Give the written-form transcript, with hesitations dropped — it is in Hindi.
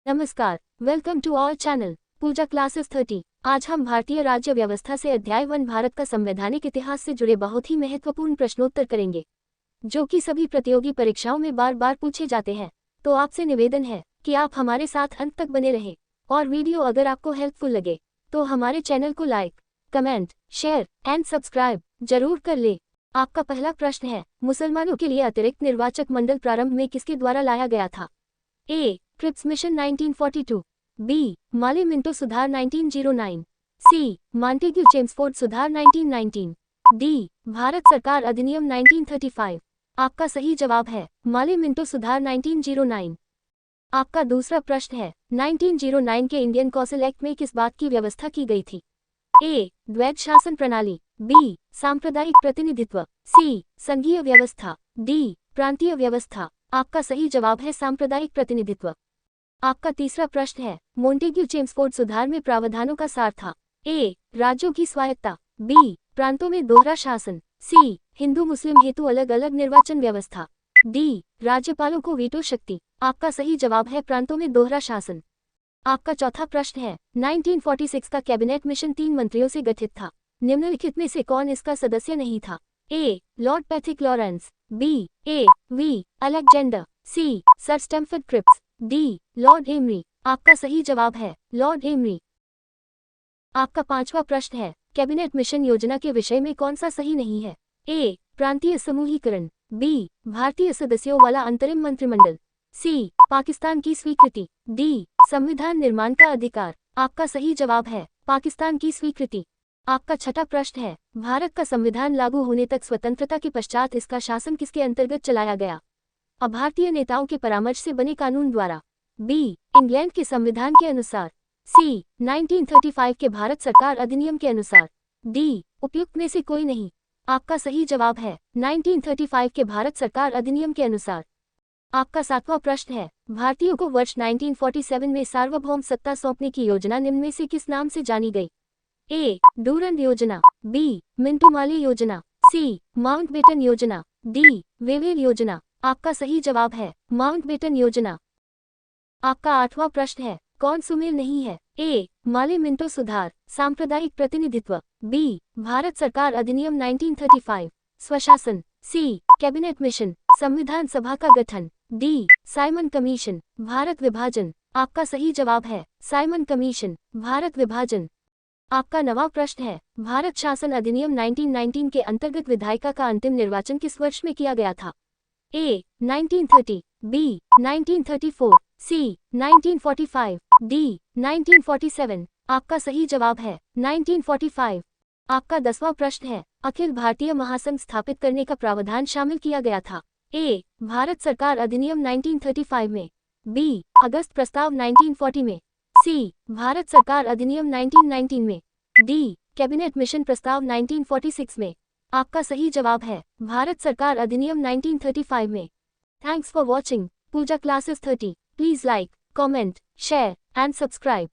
नमस्कार, welcome to our channel Pooja classes 30। आज हम भारतीय राज्य व्यवस्था से अध्याय 1 भारत का संवैधानिक इतिहास से जुड़े बहुत ही महत्वपूर्ण प्रश्नोत्तर करेंगे, जो कि सभी प्रतियोगी परीक्षाओं में बार बार पूछे जाते हैं। तो आपसे निवेदन है कि आप हमारे साथ अंत तक बने रहें, और वीडियो अगर आपको हेल्पफुल लगे तो हमारे चैनल को like, comment, share and subscribe जरूर कर ले। आपका पहला प्रश्न है, मुसलमानों के लिए अतिरिक्त निर्वाचक मंडल प्रारंभ में किसके द्वारा लाया गया था? A. Cripps mission 1942, B. Morley Minto सुधार 1909, सी. मॉन्टेग्यू चेम्सफोर्ड सुधार 1919, डी. भारत सरकार अधिनियम 1935। आपका सही जवाब है माले मिंटो सुधार 1909। आपका दूसरा प्रश्न है, 1909 के इंडियन कौंसिल एक्ट में किस बात की व्यवस्था की गई थी? ए. द्वैध शासन प्रणाली, बी. सांप्रदायिक प्रतिनिधित्व, सी. संघीय व्यवस्था, डी. प्रांतीय व्यवस्था। आपका सही जवाब है सांप्रदायिक प्रतिनिधित्व। आपका तीसरा प्रश्न है, मोंटेग्यू चेम्सफोर्ड सुधार में प्रावधानों का सार था? ए. राज्यों की स्वायत्ता, बी. प्रांतों में दोहरा शासन, सी. हिंदू मुस्लिम हेतु अलग अलग निर्वाचन व्यवस्था, डी. राज्यपालों को वीटो शक्ति। आपका सही जवाब है प्रांतों में दोहरा शासन। आपका चौथा प्रश्न है, 1946 का कैबिनेट मिशन 3 मंत्रियों से गठित था। निम्नलिखित में से कौन इसका सदस्य नहीं था? A. Lord Pethick Lawrence, B. A. V. Alexander, C. Sir Stafford Cripps, D. Lord Amery. आपका सही जवाब है लॉर्ड एमरी। आपका पांचवा प्रश्न है, कैबिनेट मिशन योजना के विषय में कौन सा सही नहीं है? ए. प्रांतीय समूहीकरण, बी. भारतीय सदस्यों वाला अंतरिम मंत्रिमंडल, सी. पाकिस्तान की स्वीकृति, डी. संविधान निर्माण का अधिकार। आपका सही जवाब है पाकिस्तान की स्वीकृति। आपका छठा प्रश्न है, भारत का संविधान लागू होने तक स्वतंत्रता के पश्चात इसका शासन किसके अंतर्गत चलाया गया? अभारतीय नेताओं के परामर्श से बने कानून द्वारा, बी. इंग्लैंड के संविधान के अनुसार, सी. 1935 के भारत सरकार अधिनियम के अनुसार, डी. उपयुक्त में से कोई नहीं। आपका सही जवाब है 1935 के भारत सरकार अधिनियम के अनुसार। आपका सातवां प्रश्न है, भारतीयों को वर्ष 1947 में सार्वभौम सत्ता सौंपने की योजना निम्न में से किस नाम से जानी गई? ए. डूरंड योजना, बी. मिंटो माले योजना, सी. माउंटबेटन योजना, डी. वेवेल योजना। आपका सही जवाब है माउंटबेटन योजना। आपका आठवां प्रश्न है, कौन सुमेल नहीं है? ए. माले मिंटो सुधार, सांप्रदायिक प्रतिनिधित्व, बी. भारत सरकार अधिनियम 1935, स्वशासन, सी. कैबिनेट मिशन, संविधान सभा का गठन, डी. साइमन कमीशन, भारत विभाजन। आपका सही जवाब है साइमन कमीशन, भारत विभाजन। आपका नवां प्रश्न है, भारत शासन अधिनियम 1919 के अंतर्गत विधायिका का अंतिम निर्वाचन किस वर्ष में किया गया था? ए. 1930, बी. 1934, सी. 1945, डी. 1947। आपका सही जवाब है 1945। आपका 10वां प्रश्न है, अखिल भारतीय महासंघ स्थापित करने का प्रावधान शामिल किया गया था? ए. भारत सरकार अधिनियम 1935 में, बी. अगस्त प्रस्ताव 1940 में, सी. भारत सरकार अधिनियम 1919 में, डी. कैबिनेट मिशन प्रस्ताव 1946 में। आपका सही जवाब है भारत सरकार अधिनियम 1935 में। Thanks for watching Pooja classes 30। Please like, comment, share and subscribe.